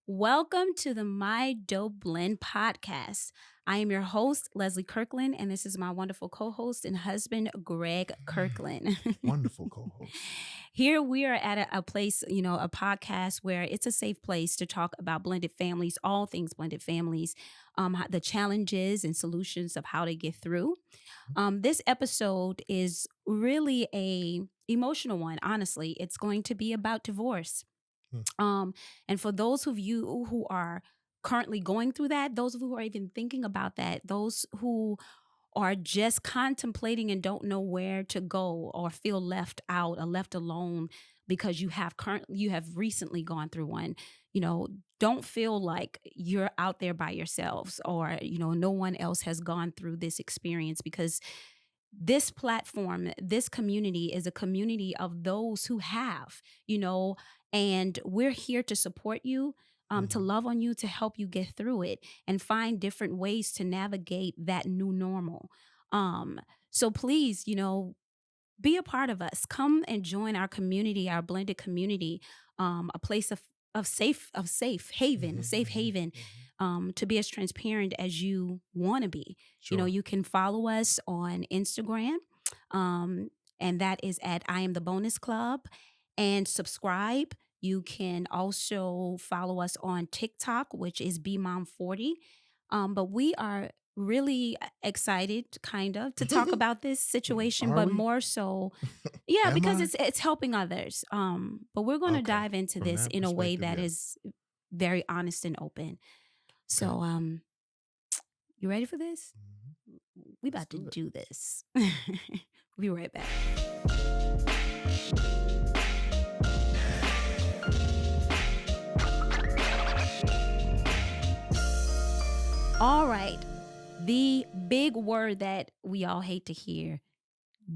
Welcome to the My Dope Blend podcast. I am your host, Leslie Kirkland, and this is my wonderful co host and husband, Greg Kirkland. Wonderful co-host. Here we are at a place, a podcast where it's a safe place to talk about blended families, all things blended families, the challenges and solutions of how to get through. This episode is really a emotional one. Honestly, it's going to be about divorce. Hmm. And for those of you who are currently going through that, those of you who are even thinking about that, those who are just contemplating and don't know where to go or feel left out or left alone because you have recently gone through one, don't feel like you're out there by yourselves or, no one else has gone through this experience because this platform, this community is a community of those who have, and we're here to support you, to love on you, to help you get through it and find different ways to navigate that new normal. So please, be a part of us. Come and join our community, our blended community, a place of safe haven, safe haven, to be as transparent as you want to be. Sure. You can follow us on Instagram, and that is at I Am the Bonus Club, and subscribe. You can also follow us on TikTok, which is BMom40. But we are really excited, kind of, to talk about this situation, Are but we? more so, yeah, Am because I? it's helping others. But we're going to Okay. dive into From this that in a way perspective, that yes. is very honest and open. So, Okay. you ready for this? Mhm. We Let's about to do it. do this. We'll be right back. All right. The big word that we all hate to hear,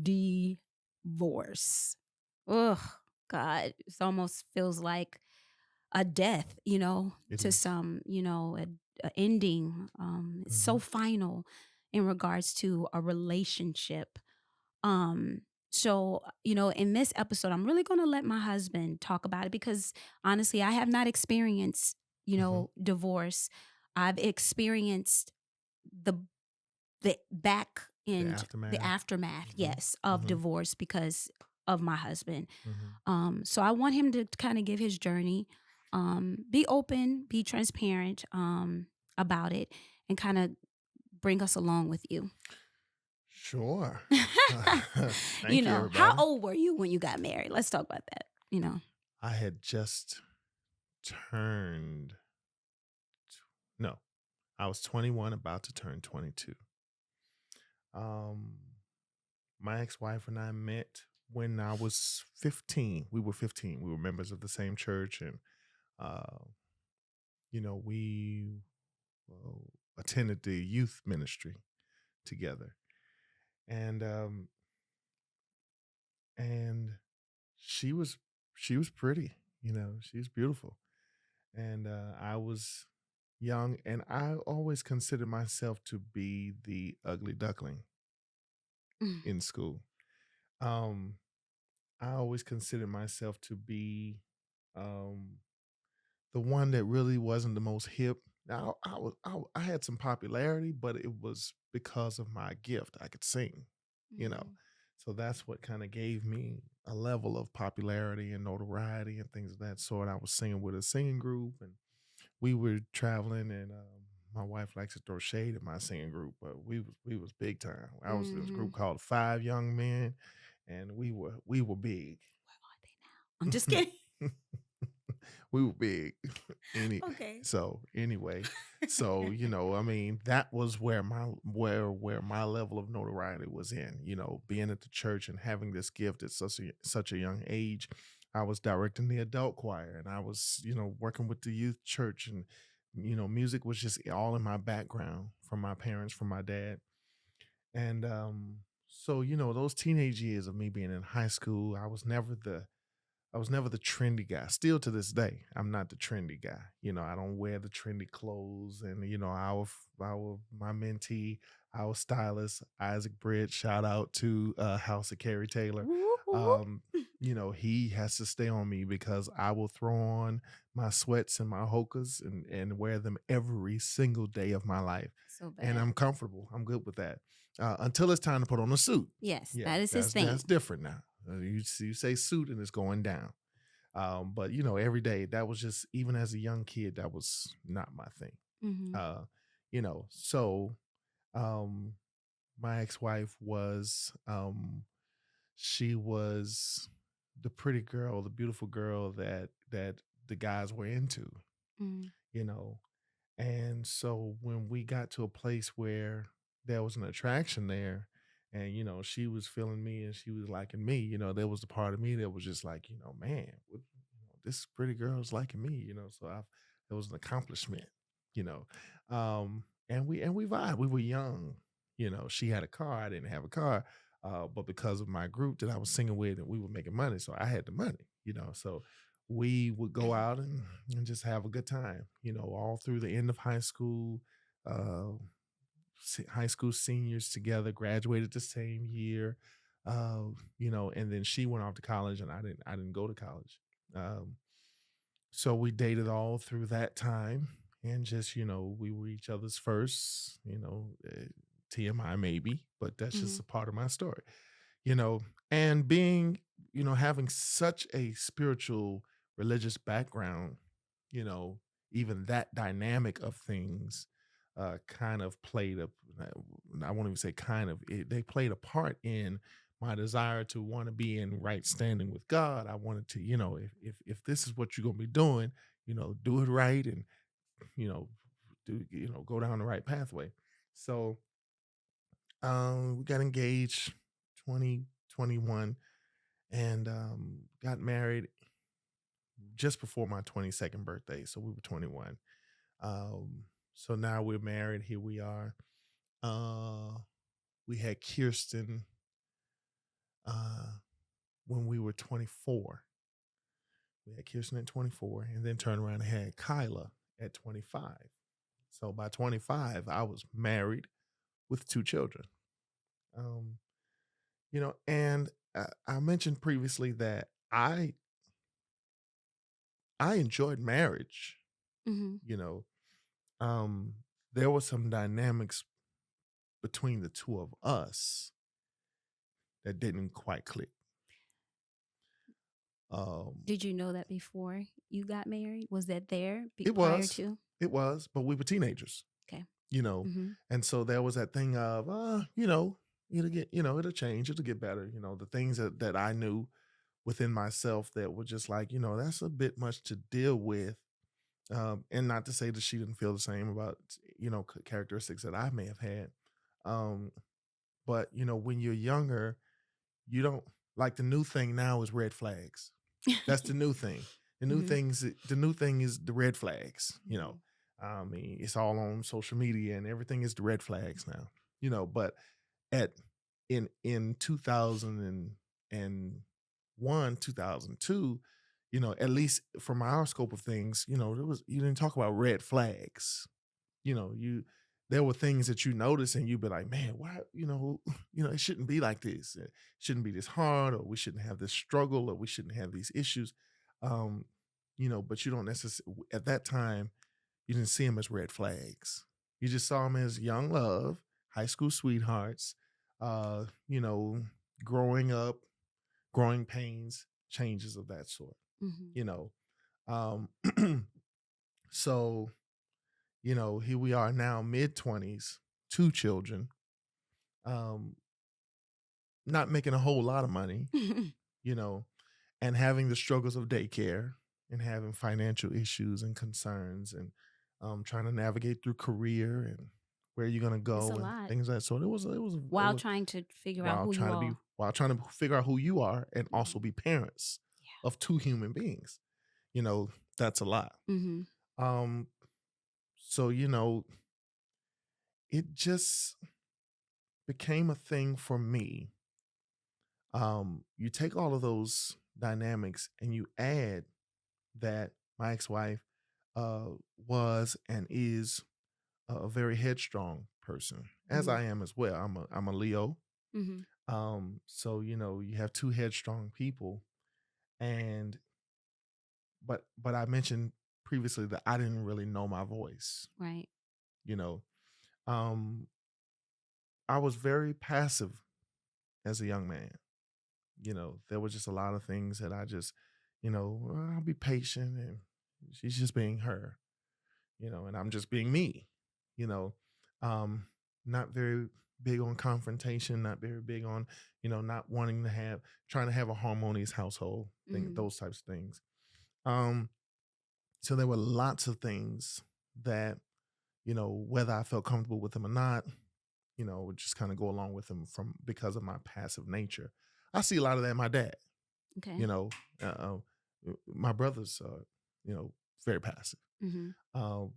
divorce. Ugh, God, it almost feels like a death, It to is. some, a ending. It's so final in regards to a relationship. So, in this episode, I'm really going to let my husband talk about it because honestly, I have not experienced, divorce. I've experienced the back The end, the aftermath. aftermath, Mhm. yes, of Mhm. divorce because of my husband. Mhm. So I want him to kind of give his journey, be open, be transparent, about it, and kind of bring us along with you. Sure. Thank you, How everybody. old were you when you got married? Let's talk about that. I had just turned, no, I was 21, about to turn 22. Um, my ex-wife and I met when I was 15. We were 15. We were members of the same church, and uh, we uh, attended the youth ministry together, and and she was pretty. She's beautiful, and I was young, and I always considered myself to be the ugly duckling Mm. in school. Um, I always considered myself to be um, the one that really wasn't the most hip. Now I had some popularity, but it was because of my gift. I could sing, you know. Mhm. So that's what kind of gave me a level of popularity and notoriety and things of that sort. I was singing with a singing group, and we were traveling, and my wife likes to throw shade at my singing group, but we was big time. I was in this group Mhm. called Five Young Men, and we were big. Where are they now? I'm just kidding. We were big. Okay. Anyway, I mean, that was where my level of notoriety was in, being at the church and having this gift at such a young age. I was directing the adult choir, and I was, working with the youth church, and music was just all in my background from my parents, from my dad. And so, those teenage years of me being in high school, I was never I was never the trendy guy. Still to this day, I'm not the trendy guy. I don't wear the trendy clothes. And my mentee, our stylist, Isaac Britt, shout out to House of Carrie Taylor. Whoop, whoop. Um, he has to stay on me because I will throw on my sweats and my hokas and wear them every single day of my life. So And bad. I'm comfortable. I'm good with that. Until it's time to put on a suit. Yes, Yeah, that is his that's thing. different now. You say suit and it's going down. But every day that was just, even as a young kid, that was not my thing. Mhm. Uh, so um my ex-wife was she was the pretty girl, the beautiful girl that the guys were into, Mhm. you know. And so when we got to a place where there was an attraction there, and she was feeling me and she was liking me, there was the part of me that was just like, man, this pretty girl is liking me, so it was an accomplishment, you know. And we vibe. We were young, she had a car, I didn't have a car. But because of my group that I was singing with, and we were making money, so I had the money, so we would go out and just have a good time, all through the end of high school. Uh, High school seniors together, graduated the same year, and then she went off to college, and I didn't go to college. Um, so we dated all through that time, and just we were each other's first. TMI maybe, but that's just Mhm. a part of my story you know, and being, having such a spiritual religious background, you know, even that dynamic of things kind of played a, I won't even say kind of, they played a part in my desire to want to be in right standing with God. I wanted to, if this is what you're going to be doing, do it right and, you know, go down the right pathway. So we got engaged 2021 and got married just before my 22nd birthday. So we were 21. So now we're married. Here we are. Uh, we had Kirsten uh, when we were 24. We had Kirsten at 24 and then turned around and had Kyla at 25. So by 25, I was married with two children. Um, and I mentioned previously that I enjoyed marriage, Mhm. you know. Um, there were some dynamics between the two of us that didn't quite click. Um, Did you know that before you got married? Was that there it prior was, to? but we were teenagers, Okay. you know, Mhm. and so there was that thing of, it'll change, it'll get better, the things that I knew within myself that were just like, that's a bit much to deal with. And not to say that she didn't feel the same about, characteristics that I may have had. Um, but when you're younger, you don't like the new thing now is red flags. That's the new thing. Mhm. The new thing is the red flags, Mhm. I mean, it's all on social media and everything is the red flags now. But at in 2001, 2002, at least from our scope of things, you didn't talk about red flags. You there were things that you notice and you'd be like, man, why, it shouldn't be like this. It shouldn't be this hard, or we shouldn't have this struggle, or we shouldn't have these issues. Um, but you don't necessarily at that time, you didn't see them as red flags. You just saw them as young love, high school sweethearts, uh, you know, growing up, growing pains, changes of that sort, Mhm. you know. Um, so here we are now, mid 20s, two children, um, not making a whole lot of money, you know, and having the struggles of daycare and having financial issues and concerns and trying to navigate through career and where you're gonna It's a go and lot things of that sort. It while was trying to figure out while who trying you to be are. while trying to figure out who you are and also Mhm. be parents Yeah. of two human beings. You know, that's a lot. Mhm. Um, so it just became a thing for me. You take all of those dynamics, and you add that my ex-wife uh, was and is a very headstrong person, as Mhm. I am as well. I'm a Leo. Mhm. So you have two headstrong people, and but I mentioned previously that I didn't really know my voice. Right. You know, um, I was very passive as a young man. There was just a lot of things that I just, I'll be patient, and she's just being her, and I'm just being me, you know. Um, Not very big on confrontation, not very big on, not wanting to trying to have a harmonious household, Mhm. those types of things. Um, so there were lots of things that, whether I felt comfortable with them or not, would just kind of go along with them from because of my passive nature. I see a lot of that in my dad. Okay. You know, my brother's, very passive. Mhm. Um,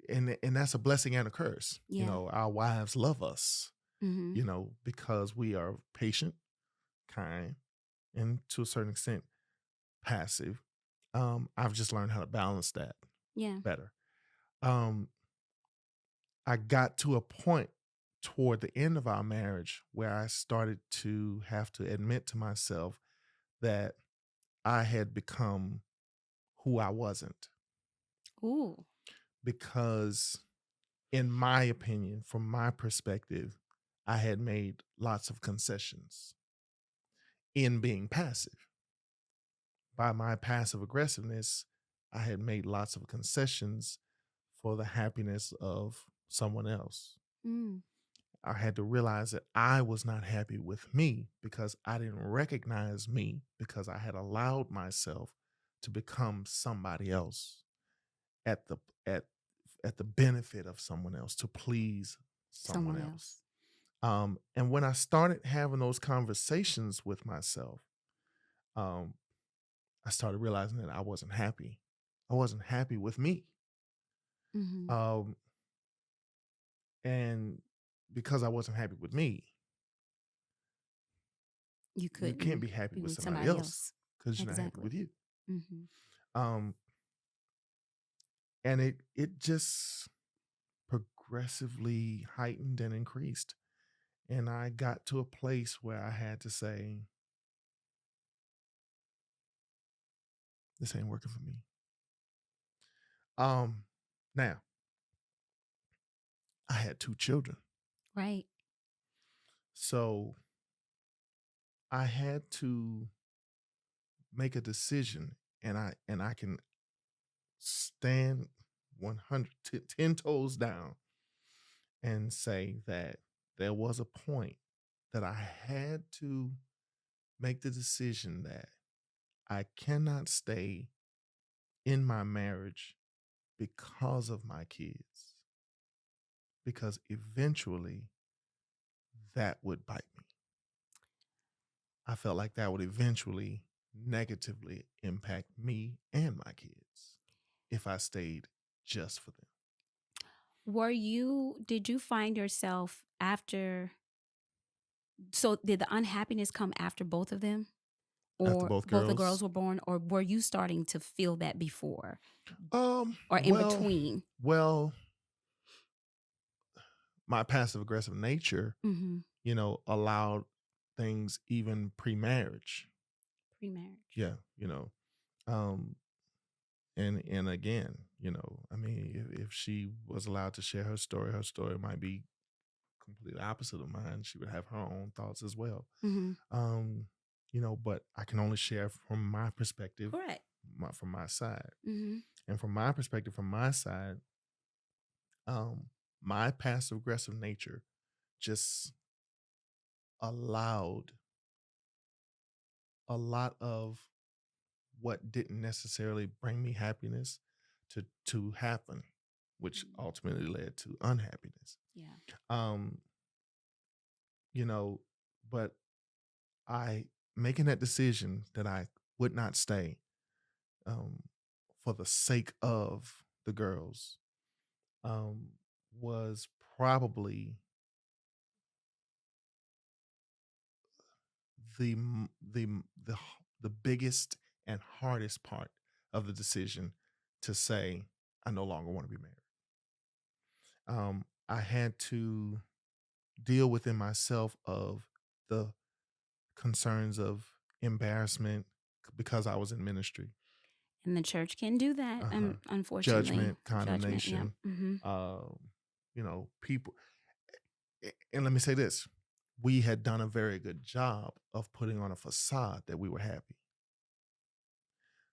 and that's a blessing and a curse. Yeah. Our wives love us, Mhm. because we are patient, kind, and to a certain extent passive. I've just learned how to balance that Yeah. better. Um, I got to a point toward the end of our marriage where I started to have to admit to myself that I had become who I wasn't, Ooh. because in my opinion, from my perspective, I had made lots of concessions in being passive. By my passive aggressiveness, I had made lots of concessions for the happiness of someone else. Mm. I had to realize that I was not happy with me because I didn't recognize me because I had allowed myself to become somebody else at the at at the benefit of someone else, to please someone Someone else. else. And when I started having those conversations with myself, um, I started realizing that I wasn't happy. I wasn't happy with me. Mhm. Um, and because I wasn't happy with me, You you can't couldn't be happy be with with somebody somebody else else. because you're not happy with Exactly. you. Mhm. Um, and it just progressively heightened and increased. And I got to a place where I had to say, this ain't working for me. Um, Now I had two children. Right. So I had to make a decision, and I can stand 100 10 toes down and say that there was a point that I had to make the decision that I cannot stay in my marriage because of my kids, because eventually that would bite me. I felt like that would eventually negatively impact me and my kids if I stayed just for them. Did you find yourself after, so did the unhappiness come after both of them? After Or both both the girls, girls were born, or were you starting to feel that before or in well, between? well, my passive aggressive nature, Mhm. allowed things even pre-marriage. Pre-marriage. Yeah, um, and again, I mean, if she was allowed to share her story might be completely opposite of mine. She would have her own thoughts as well. Mhm. Um, but I can only share from my perspective, Correct. from my side. Mhm. And from my perspective, from my side, um, my passive aggressive nature just allowed a lot of what didn't necessarily bring me happiness to happen, which Mhm. ultimately led to unhappiness. Yeah. Um, you know, but I making that decision that I would not stay, um, for the sake of the girls, um, was probably the the biggest and hardest part of the decision to say, I no longer want to be married. I had to deal within myself of the concerns of embarrassment because I was in ministry, And the church can do that, uh-huh, unfortunately. judgment, Judgment, yep. condemnation, Mhm. people. And let me say this: we had done a very good job of putting on a facade that we were happy.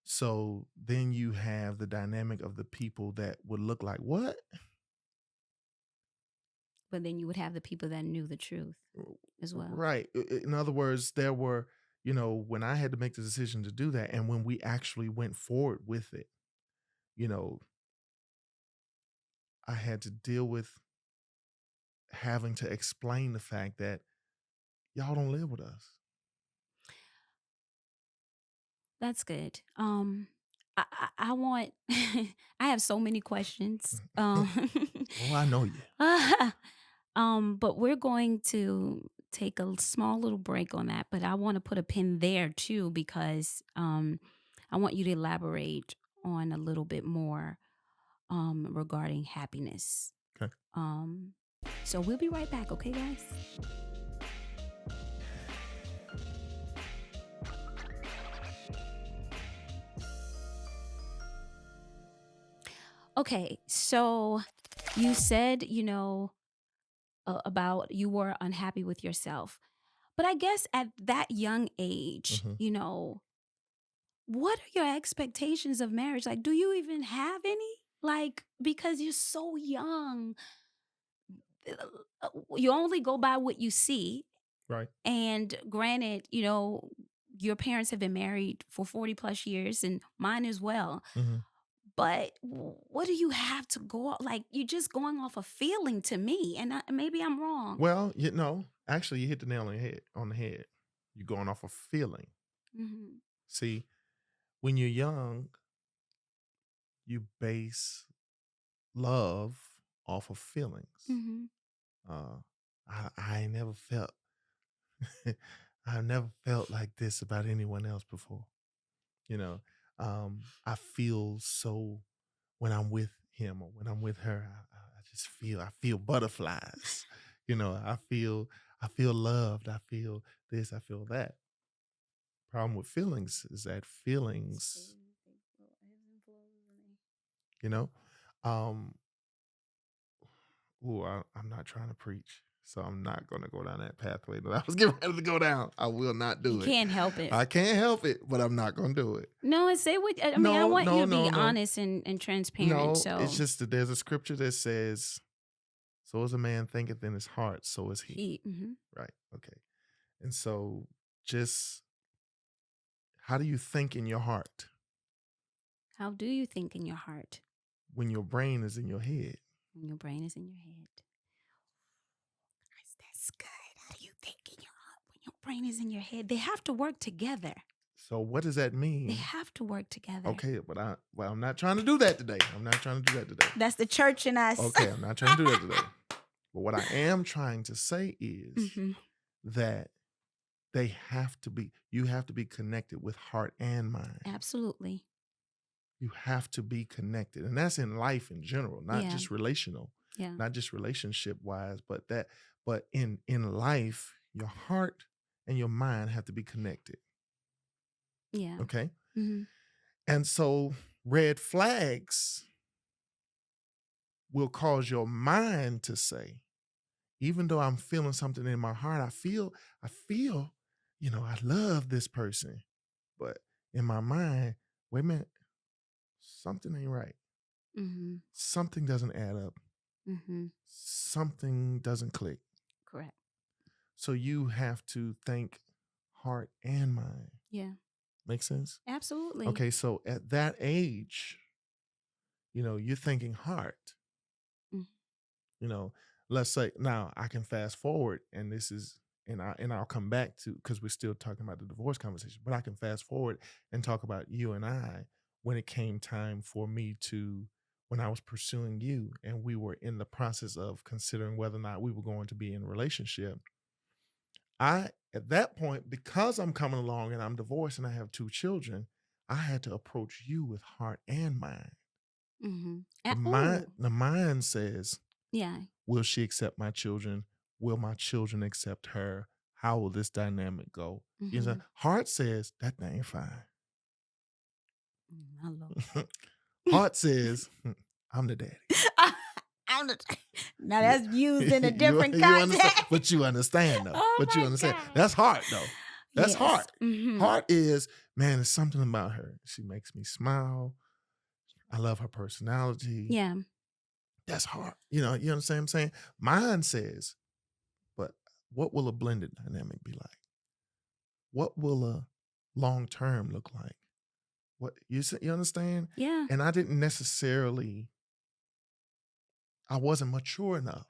So then you have the dynamic of the people that would look like what? But then you would have the people that knew the truth as well. Right. In other words, there were, when I had to make the decision to do that, and when we actually went forward with it, you know, I had to deal with having to explain the fact that y'all don't live with us. That's good. I want I have so many questions. Oh, I know you. But we're going to take a small little break on that, but I want to put a pin there too because I want you to elaborate on a little bit more regarding happiness. Okay. Um, so we'll be right back, okay, guys? Okay, so you said, about you were unhappy with yourself. But I guess at that young age, Hmm. what are your expectations of marriage? Like, do you even have any? Like, because you're so young, you only go by what you see. Right. And granted, your parents have been married for 40 plus years and mine as well. Hmm. But what do you have to go off? Like, you're just going off a feeling to me. And maybe I'm wrong. Well, actually, you hit the nail on the head. On the head, you're going off a feeling. Hmm. See, when you're young, you base love off of feelings. Hmm. Uh, I ain't never felt, I've never felt like this about anyone else before. You know, I feel so when I'm with him or when I'm with her. I just I feel butterflies. I feel loved. I feel this. I feel that. Problem with feelings is that feelings, you know, um, ooh, I'm not trying to preach, so I'm not going to go down that pathway that I was getting ready to go down. I will not You do it. can't help it. I can't help it, but I'm not going to do it. No, and say what I mean. I No, want you no, to be no, no, honest and transparent. no. It's So just that there's a scripture that says, "So as a man thinketh in his heart, so is he." mhm. Right. Okay. And so, just how do you think in your heart How do you think in your heart when your brain is in your head? when your brain is in your head? Guys, that's good. How do you think in your heart when your brain is in your head? They have to work together. So, what does that They mean? have to work together. Okay, but I'm not trying to do that today. I'm not trying to do that today. That's the church in us. Okay, I'm not trying to do that today. But what I am trying to say is Hmm. that you have to be connected with heart and mind. Absolutely. You have to be connected. And that's in life in general, not Yeah. just relational, Yeah. not just relationship wise, but in life, your heart and your mind have to be connected. Yeah. Okay? Hmm. And so red flags will cause your mind to say, even though I'm feeling something in my heart, I feel, I love this person. But in my mind, wait a minute, something ain't right. Hmm. Something doesn't add up. Hmm. Something doesn't click. Correct. So you have to think heart and mind. Yeah. Make sense? Absolutely. Okay, so at that age, you're thinking heart. Mm. you know let's say now I can fast forward, and this is and I'll come back to, because we're still talking about the divorce conversation, but I can fast forward and talk about you and I when it came time for me to, when I was pursuing you and we were in the process of considering whether or not we were going to be in a relationship. I at that point, because I'm coming along and I'm divorced and I have 2 children, I had to approach you with heart and mind. Mhm. The Oh, mind says, yeah. will she accept my children? Will my children accept her? How will this dynamic go? You know, Mhm. heart says that thing fine. I love Heart says, I'm the daddy. I'm the now Yeah. that's used in a different You understand, context. but you understand though. Oh But you my understand. god. That's heart though. That's Yes. heart. Mhm. Heart is, man, it's something about her. She makes me smile. I love her personality. Yeah. That's heart. You understand what I'm saying? Mine says, but what will a blended dynamic be like? What will a long term look like? You understand? Yeah. And I didn't necessarily, I wasn't mature enough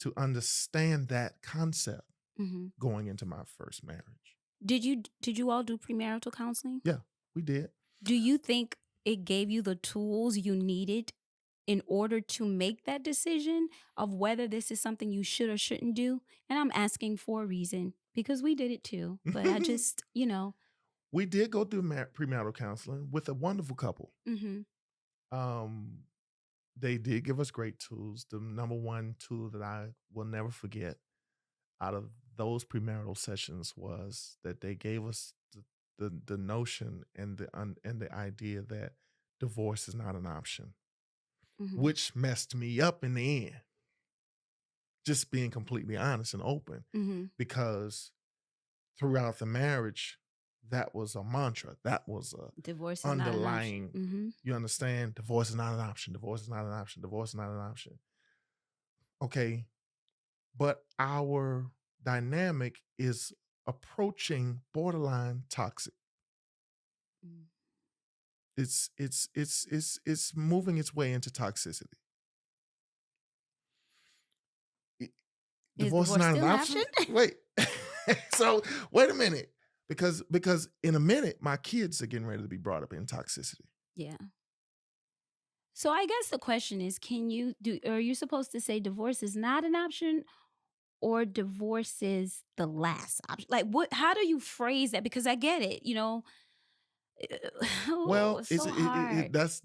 to understand that concept Mhm. going into my first marriage. Did you all do premarital counseling? Yeah, we did. Do you think it gave you the tools you needed in order to make that decision of whether this is something you should or shouldn't do? And I'm asking for a reason because we did it too. But I just, We did go through premarital counseling with a wonderful couple. mhm. Um, they did give us great tools. The number one tool that I will never forget out of those premarital sessions was that they gave us the notion and the idea that divorce is not an option, Mhm. which messed me up in the end. Just being completely honest and open, Mhm. because throughout the marriage, that was a mantra. That was a Divorce is not an option. underlying. Mhm. You understand? Divorce is not an option. Divorce is not an option. Divorce is not an option. Okay, but our dynamic is approaching borderline toxic. Mm. It's moving its way into toxicity. I- Is Divorce is divorce not an still an option. option? Wait, so wait a minute, because in a minute my kids are getting ready to be brought up in toxicity. Yeah. So I guess the question is, are you supposed to say divorce is not an option or divorce is the last option? Like how do you phrase that? Because I get it, oh, Well, it's so hard. that's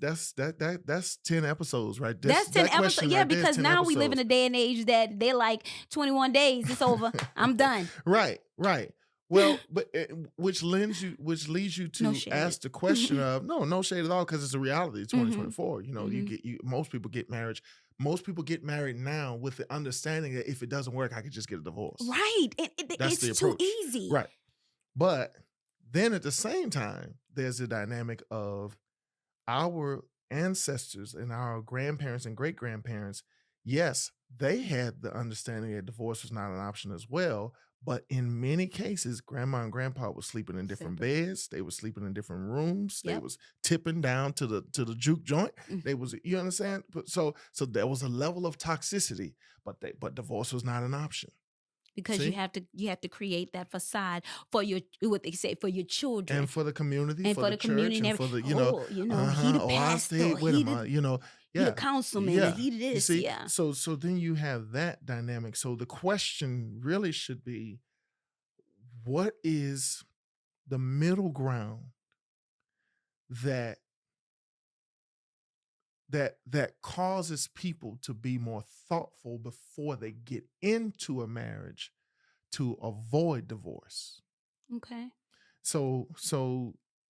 10 episodes, right? That's 10 That episodes. question Yeah, right there is because 10 now we live in episodes. a day and age that they're like 21 days, it's over. I'm done. Right, right. Well, but which leads you No to shade. ask the question of, no shade at all, because it's a reality. It's Mhm. 2024. Mhm. Most people get married. Most people get married now with the understanding that if it doesn't work, I could just get a divorce. Right. That's the It's too approach. easy. Right. But then at the same time, there's a dynamic of our ancestors and our grandparents and great grandparents, yes, they had the understanding that divorce was not an option as well. But in many cases, grandma and grandpa was sleeping in different Separate. beds. They were sleeping in different rooms. They Yep. was tipping down to the juke joint. Mm. They was, you understand? So there was a level of toxicity, but divorce was not an option. Because See? you have to create that facade for your what they say for your children And for the community, and for for the the church, community and and for the, he the oh, I pastor, stayed with him. he the Yeah, councilman, or yeah. he the You this, see, yeah. so then you have that dynamic. So the question really should be, what is the middle ground that that causes people to be more thoughtful before they get into a marriage to avoid divorce? Okay. So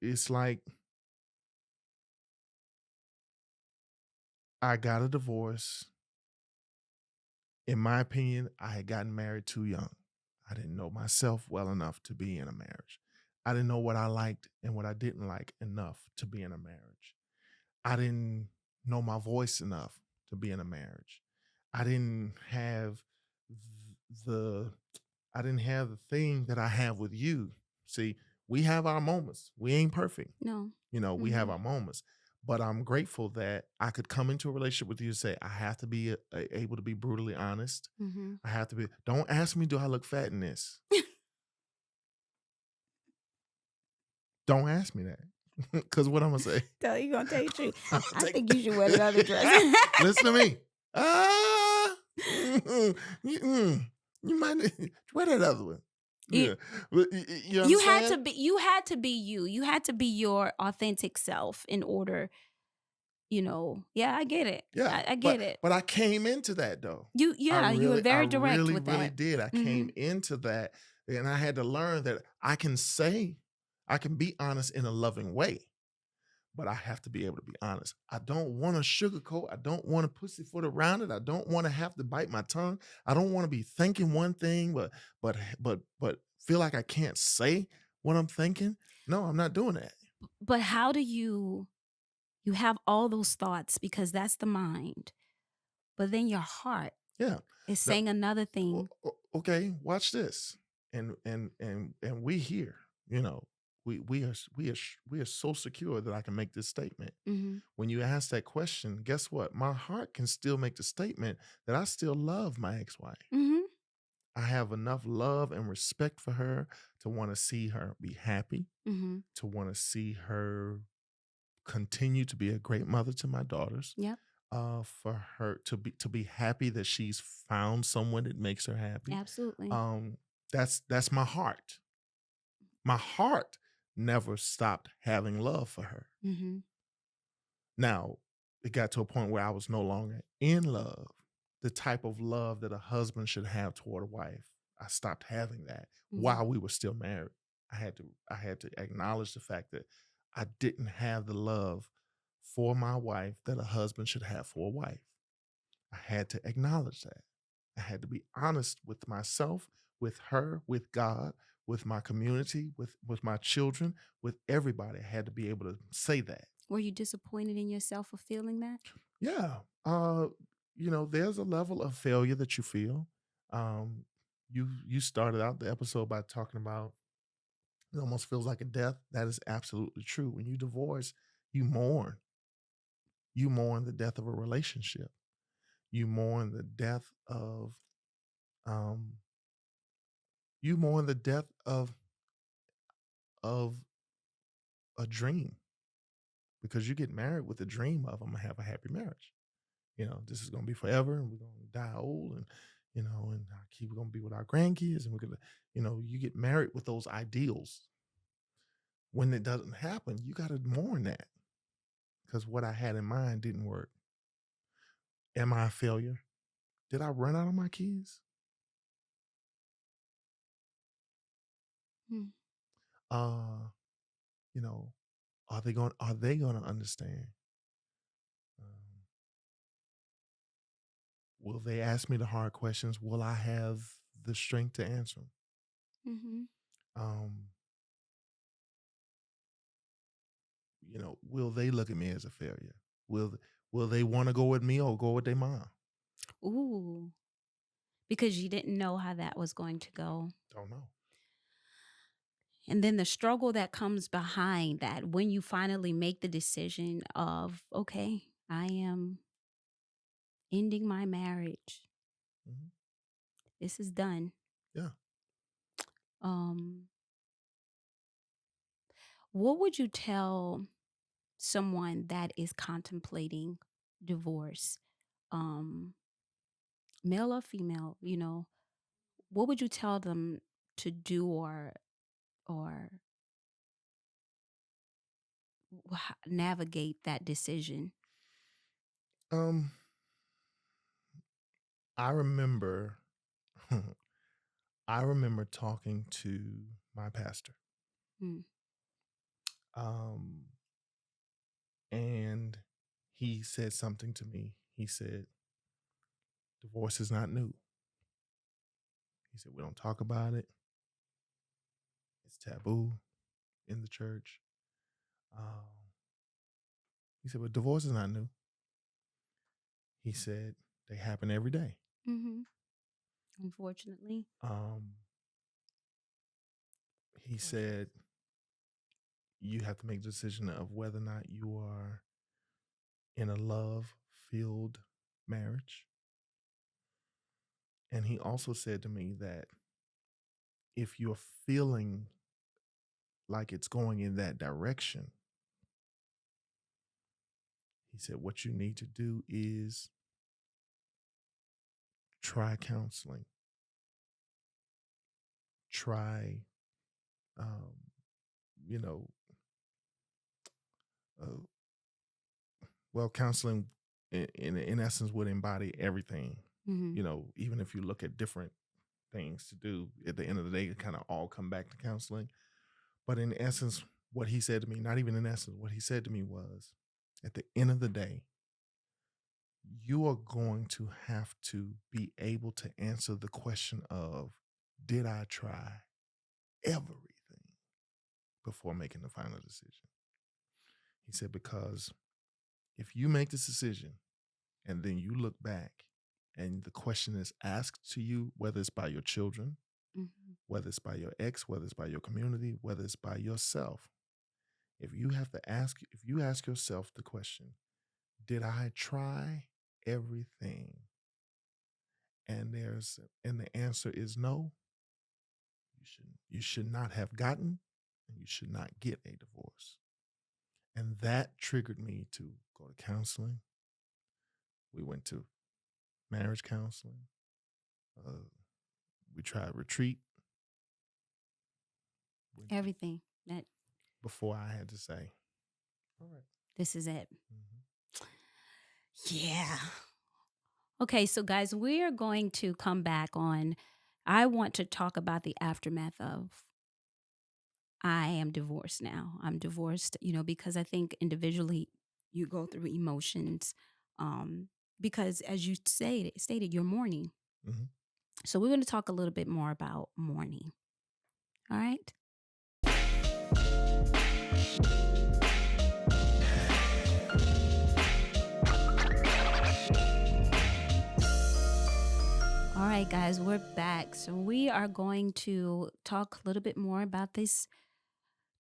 it's like, I got a divorce. In my opinion, I had gotten married too young. I didn't know myself well enough to be in a marriage. I didn't know what I liked and what I didn't like enough to be in a marriage. I didn't know my voice enough to be in a marriage. I didn't have the I didn't have the thing that I have with you. See, we have our moments. We ain't perfect. No. We have Mhm. our moments. But I'm grateful that I could come into a relationship with you and say, I have to be able to be brutally honest. Mhm. I have to be, don't ask me, do I look fat in this? Don't ask me that. Because what I'm going to say, Tell you gonna tell you the truth. I'm I gonna think you should wear the other dress. take, listen to me. Ah, You might wear that other one. You Yeah, but you you had understand? to be you had to be you. You had to be your authentic self in order, yeah, I get it. Yeah, I but get it. I came into that though. You were I very direct really, with really that. did. I came Mhm. into that, and I had to learn that I can be honest in a loving way, but I have to be able to be honest. I don't want to sugarcoat. I don't want to pussyfoot around it. I don't want to have to bite my tongue. I don't want to be thinking one thing, but feel like I can't say what I'm thinking. No, I'm not doing that. But how do you have all those thoughts because that's the mind, but then your heart Yeah. is No, saying another thing. okay, watch this. And we here, you know, we are so secure that I can make this statement. Mhm. When you ask that question, guess what? My heart can still make the statement that I still love my ex-wife. Mhm. I have enough love and respect for her to want to see her be happy, Mhm. to want to see her continue to be a great mother to my daughters, Yep. for her to be happy that she's found someone that makes her happy. Absolutely. Um, that's my heart. My heart never stopped having love for her. Mhm. Now, it got to a point where I was no longer in love, the type of love that a husband should have toward a wife. I stopped having that Mhm. while we were still married. I had to acknowledge the fact that I didn't have the love for my wife that a husband should have for a wife. I had to acknowledge that. I had to be honest with myself, with her, with God, with my community, with my children, with everybody. I had to be able to say that. Were you disappointed in yourself for feeling that? Yeah. There's a level of failure that you feel. Um, you started out the episode by talking about it almost feels like a death. That is absolutely true. When you divorce, you mourn. You mourn the death of a relationship. You mourn the death of um you mourn the death of a dream because you get married with the dream of I'm gonna have a happy marriage. This is gonna be forever and we're gonna die old and our we're gonna be with our grandkids and we're gonna, you get married with those ideals. When it doesn't happen, you gotta mourn that because what I had in mind didn't work. Am I a failure? Did I run out of my kids? Mm. Uh, you know, are they gonna understand? Um, will they ask me the hard questions? Will I have the strength to answer them? Mhm. Um, will they look at me as a failure? Will they want to go with me or go with their mom? Ooh, because you didn't know how that was going to go. Don't know. And then the struggle that comes behind that when you finally make the decision of, okay, I am ending my marriage. Mhm. This is done. Yeah. Um, what would you tell someone that is contemplating divorce? Um, Male or female, what would you tell them to do or navigate that decision? Um, I remember, I remember talking to my pastor, Mm, um, and he said something to me. He said, "Divorce is not new." He said, "We don't talk about it. It's taboo in the church." Um, he said, "But divorce is not new." He said, "They happen every day." mhm, unfortunately. Um, he Unfortunately. said, "You have to make the decision of whether or not you are in a love filled marriage." And he also said to me that if you're feeling like it's going in that direction, he said, what you need to do is try counseling. try, um, you know, uh, well, counseling in essence would embody everything. Mhm. Even if you look at different things to do, at the end of the day, it kind of all come back to counseling. But in essence, what he said to me, not even in essence, what he said to me was, at the end of the day, you are going to have to be able to answer the question of, did I try everything before making the final decision? He said, because if you make this decision and then you look back and the question is asked to you, whether it's by your children, Mhm. whether it's by your ex, whether it's by your community, whether it's by yourself, if you ask yourself the question, did I try everything? And the answer is no, you should not have gotten, and you should not get a divorce. And that triggered me to go to counseling. We went to marriage counseling. Uh, we tried retreat went to, Everything. That before I had to say, all right. this is it. Mhm. Yeah. Okay, so guys, we are going to come back on. I want to talk about the aftermath of I am divorced now. I'm divorced, because I think individually you go through emotions. Um, because as you stated, you're mourning. Mhm. So we're going to talk a little bit more about mourning. All right. All right, guys, we're back. So we are going to talk a little bit more about this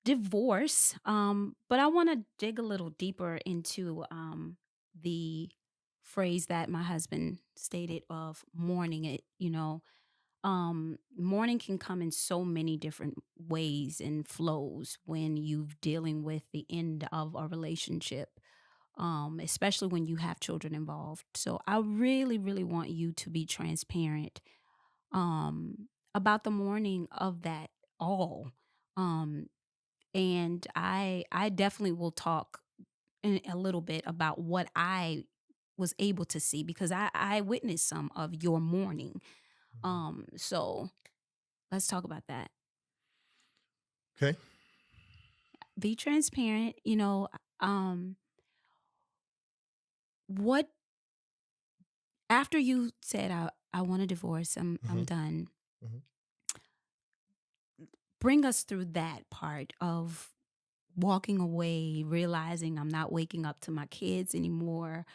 divorce. But I want to dig a little deeper into the phrase that my husband stated of mourning it. Mourning can come in so many different ways and flows when you're dealing with the end of a relationship. Especially when you have children involved. So I really, really want you to be transparent about the mourning of that all. Um, and I definitely will talk in a little bit about what I was able to see because I witnessed some of your mourning. Mhm. So let's talk about that. Okay. Be transparent. What after you said I want a divorce, I'm Mhm. done. Mhm. Bring us through that part of walking away, realizing I'm not waking up to my kids anymore.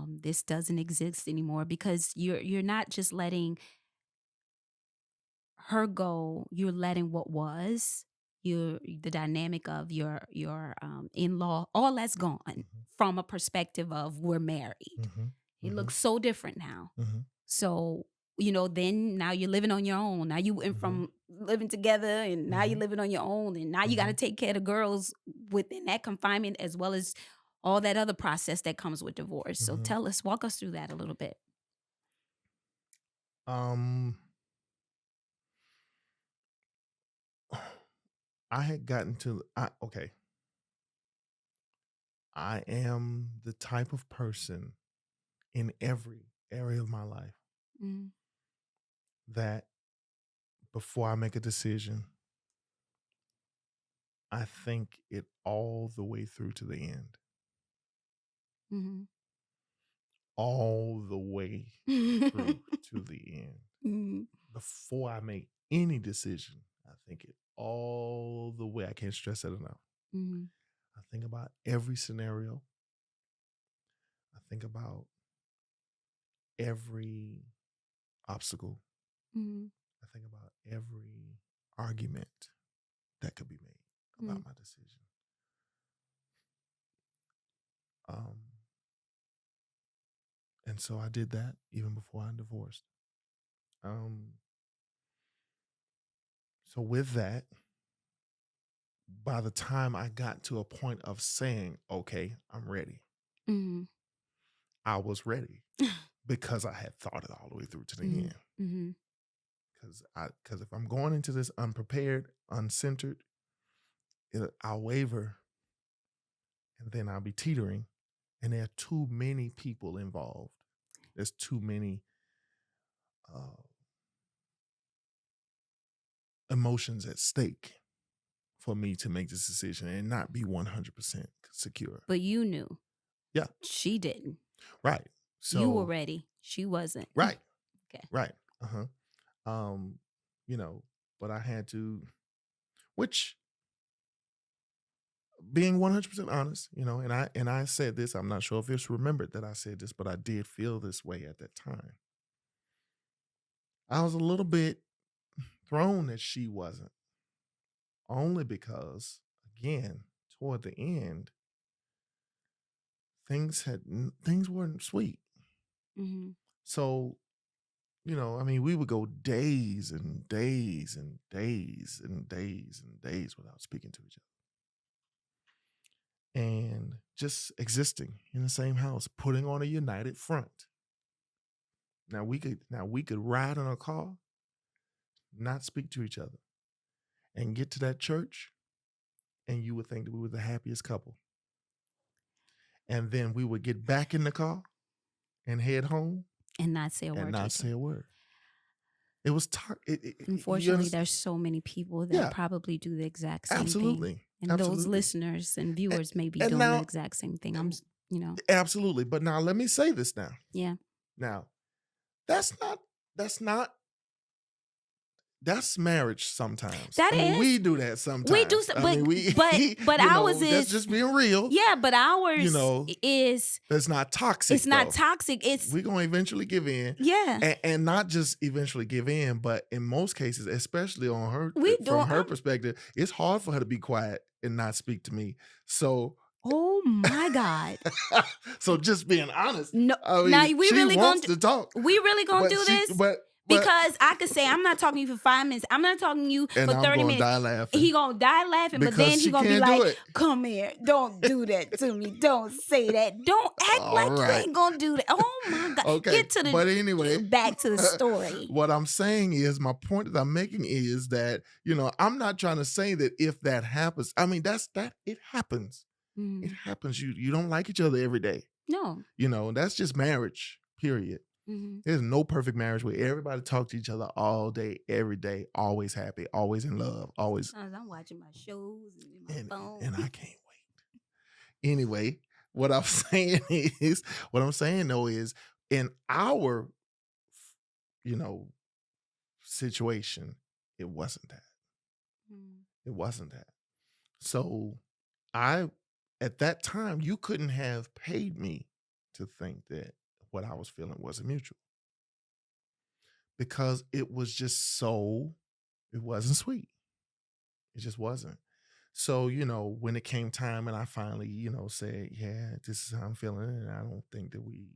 This doesn't exist anymore because you're not just letting her go, you're letting what was, the dynamic of your in-law, all that's gone Mhm. from a perspective of we're married. Mhm. It Mhm. looks so different now. Mhm. So, then now you're living on your own. Now you went Mhm. from living together and now you're Mhm. living on your own. And now you got to Mhm. take care of the girls within that confinement as well as all that other process that comes with divorce. So Mhm. walk us through that a little bit. Um, I had gotten to okay. I am the type of person in every area of my life Mm-hmm. that before I make a decision, I think it all the way through to the end. Mm-hmm. All the way through to the end. Mm-hmm. Before I make any decision, I think it all the way. I can't stress that enough. Mm-hmm. I think about every scenario. I think about every obstacle. Mm-hmm. I think about every argument that could be made about my decision. Um, and so I did that even before I divorced. Um, so with that, by the time I got to a point of saying, okay, I'm ready, Mm-hmm. I was ready because I had thought it all the way through to the Mm-hmm. end. Mm-hmm. because if I'm going into this unprepared, uncentered, I'll waver and then I'll be teetering, and there are too many people involved. There's too many uh, emotions at stake for me to make this decision and not be 100% secure. But you knew. Yeah, She didn't. right. You were So, ready. She wasn't. right, Okay. right. Uh huh. You know, but I had to, which being 100% honest, and I said this. I'm not sure if it's remembered that I said this, but I did feel this way at that time. I was a little bit thrown that she wasn't, only because, again, toward the end, things weren't sweet. Hmm. So, I mean, we would go days and days and days and days and days without speaking to each other and just existing in the same house, putting on a united front. Now we could ride in a car, not speak to each other, and get to that church, and you would think that we were the happiest couple. And then we would get back in the car and head home And not say a and word to not each say other. a word. It was you Unfortunately, understand? there's so many people that Yeah, probably do the exact same thing. absolutely, And those absolutely. listeners and And, viewers may be and doing the now, exact same thing. absolutely. But now let me say this now. Yeah. Now, that's not that's marriage sometimes. That I mean, is. we do that We do, sometimes. I but mean, we, but ours that's is, just being real. yeah, but You ours know, is, that's not toxic it's not though. toxic. It's, We're gonna eventually give in, yeah, and not just eventually give in, but in most cases, especially on her we do. from her perspective, it's hard for her to be quiet and not speak to me. So, Oh my God. so just being honest, No, I now mean, we she really gonna wants to talk, we really gonna but do this? but, Because I could say I'm not talking to you for 5 minutes. I'm not talking to you and for I'm 30 gonna minutes. die laughing He gonna die laughing, but because then he she gonna be can't do like, it. "Come here, don't do that to me. Don't say that. Don't act All like you right. ain't gonna do that." Oh my God! Okay, but anyway, Get back to the story. what I'm saying is, my point that I'm making is that, I'm not trying to say that if that happens, I mean, it happens. It Mhm. happens. You don't like each other every day. No. That's just marriage, period. Hmm. There's no perfect marriage where everybody talk to each other all day, every day, always happy, always in love, always. Sometimes I'm watching my shows and in my and phone. and I can't wait. Anyway, what I'm saying is, what I'm saying though is, in our, you know, situation, it wasn't that. Mm. It wasn't that. So I, at that time, you couldn't have paid me to think that what I was feeling wasn't mutual, because it was just it wasn't sweet. It just wasn't. So, when it came time and I finally, said, yeah, this is how I'm feeling. And I don't think that we,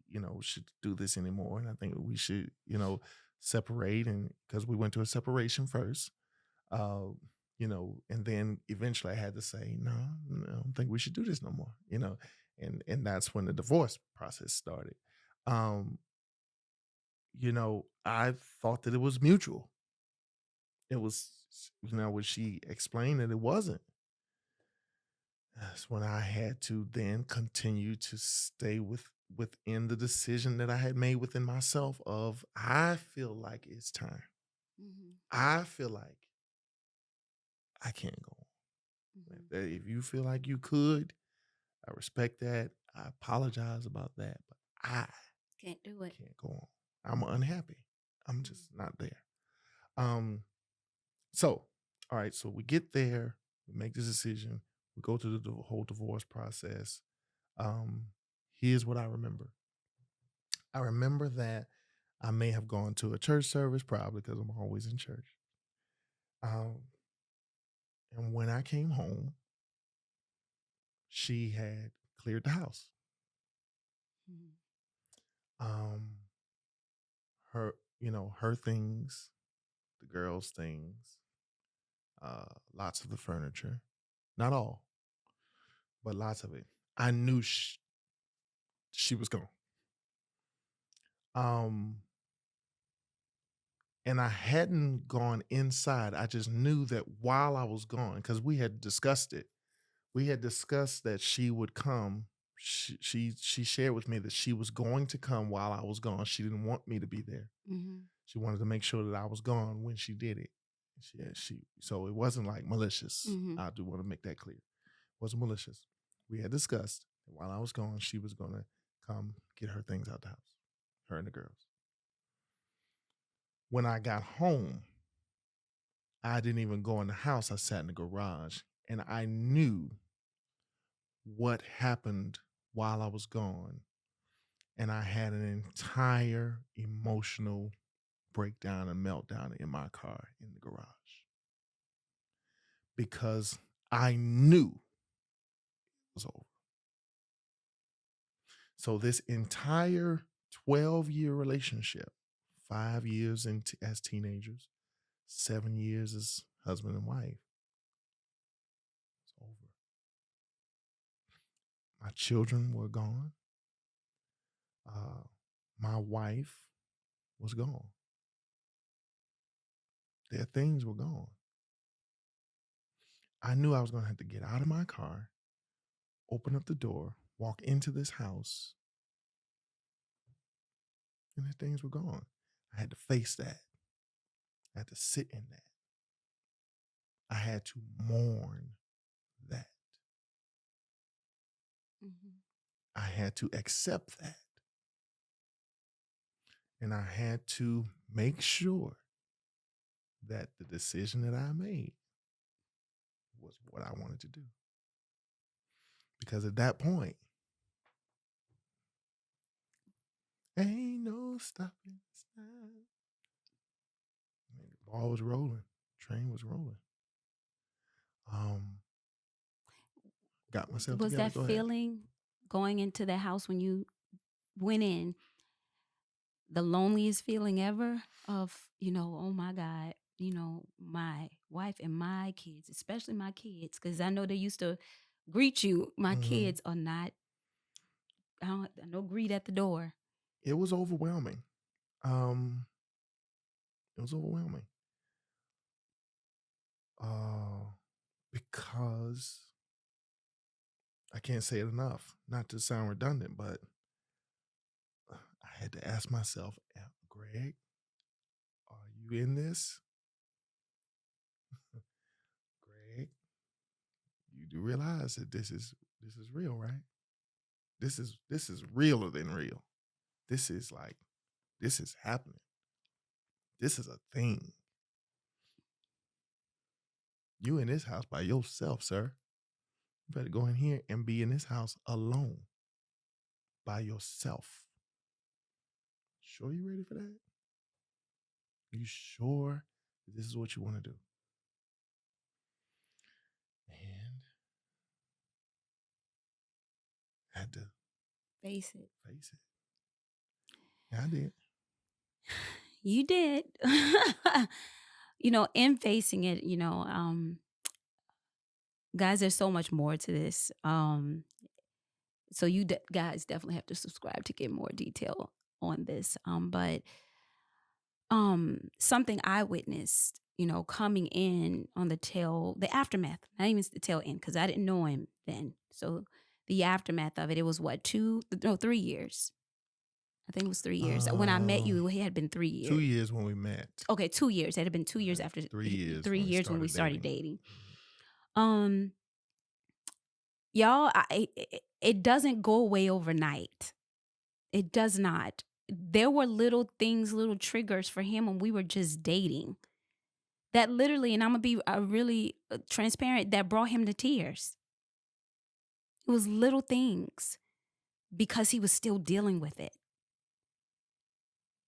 should do this anymore. And I think that we should, separate. And because we went to a separation first, uh, and then eventually I had to say, no, I don't think we should do this no more, and that's when the divorce process started. Um, I thought that it was mutual. It was, when she explained that it wasn't, that's when I had to then continue to stay within the decision that I had made within myself of, I feel like it's time. Hmm. I feel like I can't go on. Hmm. If you feel like you could, I respect that. I apologize about that, but I Can't do it. can't go on. I'm unhappy. I'm Mhm. just not there. Um, so, all right, so we get there, we make this decision, we go through the whole divorce process. Um, Here's what I remember. I remember that I may have gone to a church service, probably because I'm always in church. Um, and when I came home, she had cleared the house. Mhm. Um, her things, the girls' things, lots of the furniture, not all, but lots of it. I knew she was gone. Um, And I hadn't gone inside. I just knew that while I was gone, because we had discussed it. We had discussed that she would come. She shared with me that she was going to come while I was gone. She didn't want me to be there. Mhm. She wanted to make sure that I was gone when she did it. She so it wasn't like malicious. Mhm. I do want to make that clear. It wasn't malicious. We had discussed that while I was gone, she was gonna come get her things out the house. Her and the girls. When I got home, I didn't even go in the house. I sat in the garage and I knew what happened while I was gone. And I had an entire emotional breakdown and meltdown in my car in the garage because I knew it was over. So, this entire 12-year relationship, 5 years as teenagers, 7 years as husband and wife, it's over. My children were gone. Uh, my wife was gone. Their things were gone. I knew I was going to have to get out of my car, open up the door, walk into this house, and their things were gone. I had to face that. I had to sit in that. I had to mourn that. Mhm. I had to accept that. And I had to make sure that the decision that I made was what I wanted to do. Because at that point, ain't no stopping this time. I mean, the ball was rolling, train was rolling. Um, got myself Was together. that Go ahead. feeling going into the house when you went in the loneliest feeling ever of, oh my God, my wife and my kids, especially my kids, because I know they used to greet you. My Mhm. kids are not, I don't, no greet at the door. It was overwhelming. Um, it was overwhelming. Uh, because I can't say it enough, not to sound redundant, but I had to ask myself, Greg, are you in this? Greg, you do realize that this is real, right? This is realer than real. This is like this is happening. This is a thing. You in this house by yourself, sir. You better go in here and be in this house alone by yourself. Sure you ready for that? You sure this is what you want to do? And I had to Face it. face it. Yeah, I did. You did. In facing it, guys, there's so much more to this. So guys definitely have to subscribe to get more detail on this. But something I witnessed, coming in on the aftermath, not even the tail end, because I didn't know him then. So the aftermath of it, it was what, 3 years. I think it was 3 years. When I met Um, you, it had been 3 years. 2 years when we met. Okay, 2 years. It had been 2 years Right. after 3 years three when we years when we started started dating. dating. Mhm. Um, y'all, it doesn't go away overnight. It does not. There were little things, little triggers for him when we were just dating that literally, and I'm gonna be really transparent, that brought him to tears. It was little things because he was still dealing with it.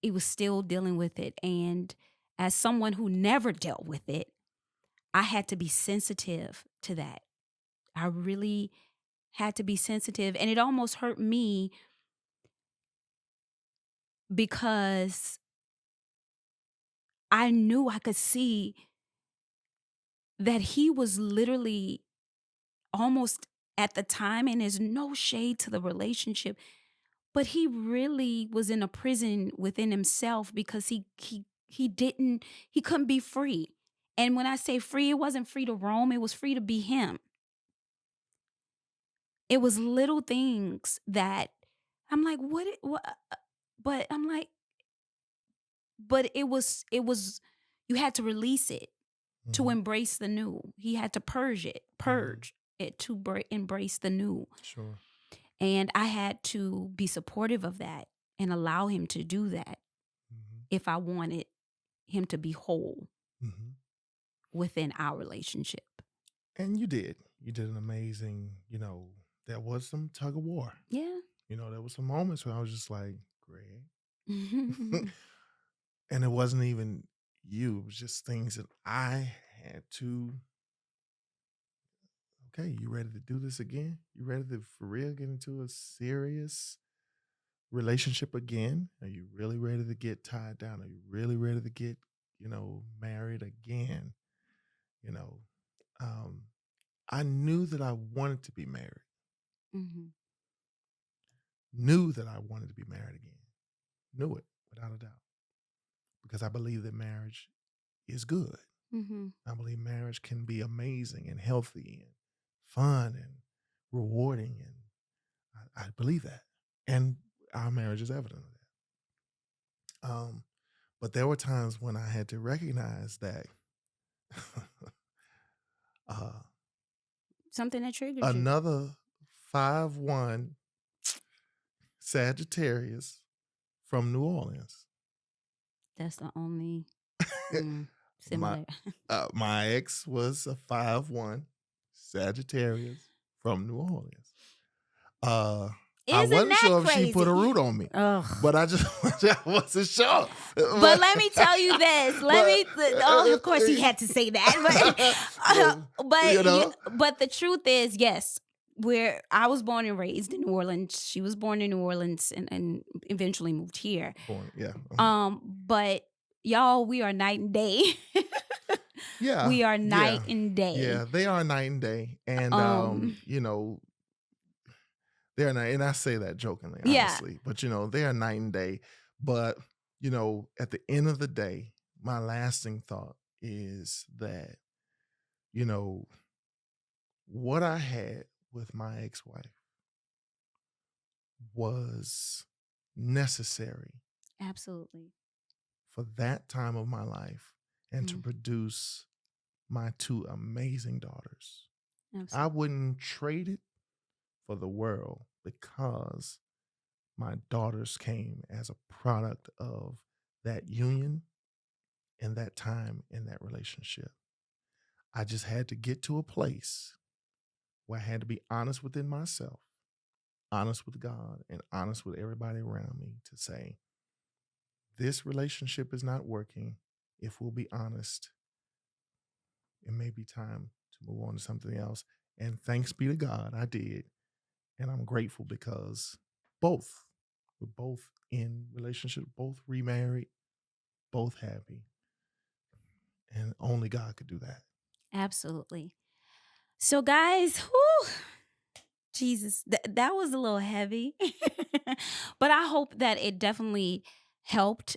He was still dealing with it. And as someone who never dealt with it, I had to be sensitive to that. I really had to be sensitive. And it almost hurt me because I knew I could see that he was literally almost at the time, and there's no shade to the relationship, but he really was in a prison within himself because he couldn't be free. And when I say free, it wasn't free to roam, it was free to be him. It was little things that I'm like, what but I'm like, but it was you had to release it to Mhm. embrace the new. He had to Mhm. purge it to embrace the new. Sure. And I had to be supportive of that and allow him to do that Mhm. if I wanted him to be whole Mhm. within our relationship. And you did. You did an amazing, there was some tug of war. Yeah. There was some moments where I was just like, "Greg." And it wasn't even you, it was just things that I had to, "Okay, you ready to do this again? You ready to for real get into a serious relationship again? Are you really ready to get tied down? Are you really ready to get, married again?" You know, um, I knew that I wanted to be married, Mhm. knew that I wanted to be married again, knew it without a doubt, because I believe that marriage is good. Mhm. I believe marriage can be amazing and healthy and fun and rewarding. And I believe that. And our marriage is evident of that. But there were times when I had to recognize that uh, Something that triggered you. another 5'1" Sagittarius from New Orleans. That's the only my similar. my ex was a 5'1" Sagittarius from New Orleans. Uh, I Isn't wasn't that sure if she put a crazy? root on me, Ugh. but I just I wasn't sure. But let me tell you this. Let But me. Oh, of course he had to say that. but, But you know, but the truth is, yes. Where I was born and raised in New Orleans, she was born in New Orleans and eventually moved here. born, yeah, But y'all, we are night and day. yeah, We are yeah, night and day. yeah. They are night and day, and Um, they're night. And I say that jokingly, yeah, honestly, but they are night and day. But at the end of the day, my lasting thought is that you know what I had with my ex-wife was necessary absolutely. for that time of my life and to Mm, produce my two amazing daughters. I absolutely. wouldn't trade it for the world because my daughters came as a product of that union and that time in that relationship. I just had to get to a place where I had to be honest within myself, honest with God, and honest with everybody around me to say, this relationship is not working. If we'll be honest, it may be time to move on to something else. And thanks be to God, I did. And I'm grateful because both, we're both in relationship, both remarried, both happy. And only God could do that. Absolutely. So, guys, whew, Jesus, that was a little heavy, but I hope that it definitely helped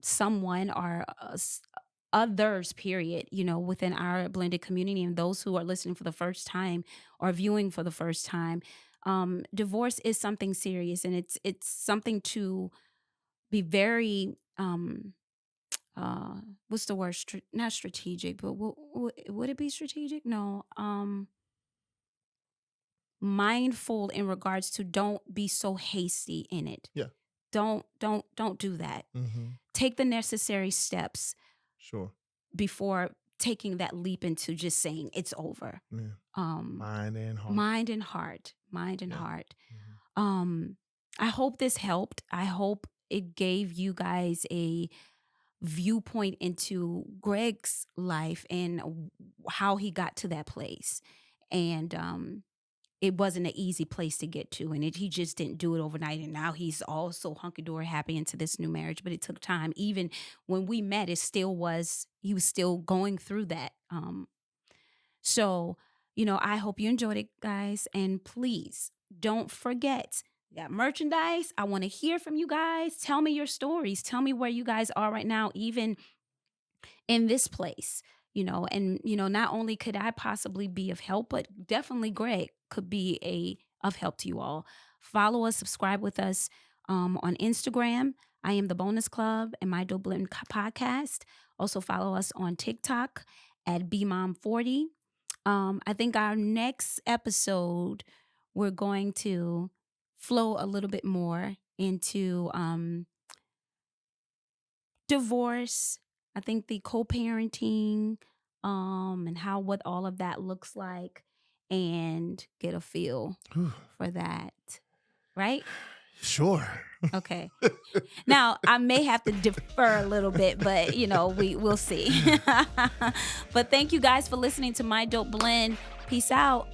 someone or others, period, within our blended community and those who are listening for the first time or viewing for the first time. Divorce is something serious, and it's something to be very what's the word? Not strategic, but would it be strategic? No. Mindful in regards to don't be so hasty in it. Yeah. Don't do that. Mm-hmm. Take the necessary steps Sure. before taking that leap into just saying it's over. Yeah. Um Mind and heart. mind and heart, mind and Yeah. heart. Mm-hmm. Um I hope this helped. I hope it gave you guys a viewpoint into Greg's life and how he got to that place. And it wasn't an easy place to get to, and he just didn't do it overnight. And now he's also hunky dory happy into this new marriage, but it took time. Even when we met, he was still going through that. So I hope you enjoyed it, guys, and please don't forget We got merchandise. I want to hear from you guys. Tell me your stories. Tell me where you guys are right now, even in this place, not only could I possibly be of help, but definitely Greg could be a of help to you all. Follow us, subscribe with us on Instagram. I am the Bonus Club and my Dublin podcast. Also follow us on TikTok at BMom40. I think our next episode, we're going to flow a little bit more into divorce. I think the co-parenting, and how what all of that looks like, and get a feel Whew. for that. Right? Sure. Okay. Now I may have to defer a little bit, but we'll see. But thank you guys for listening to My Dope Blend. Peace out.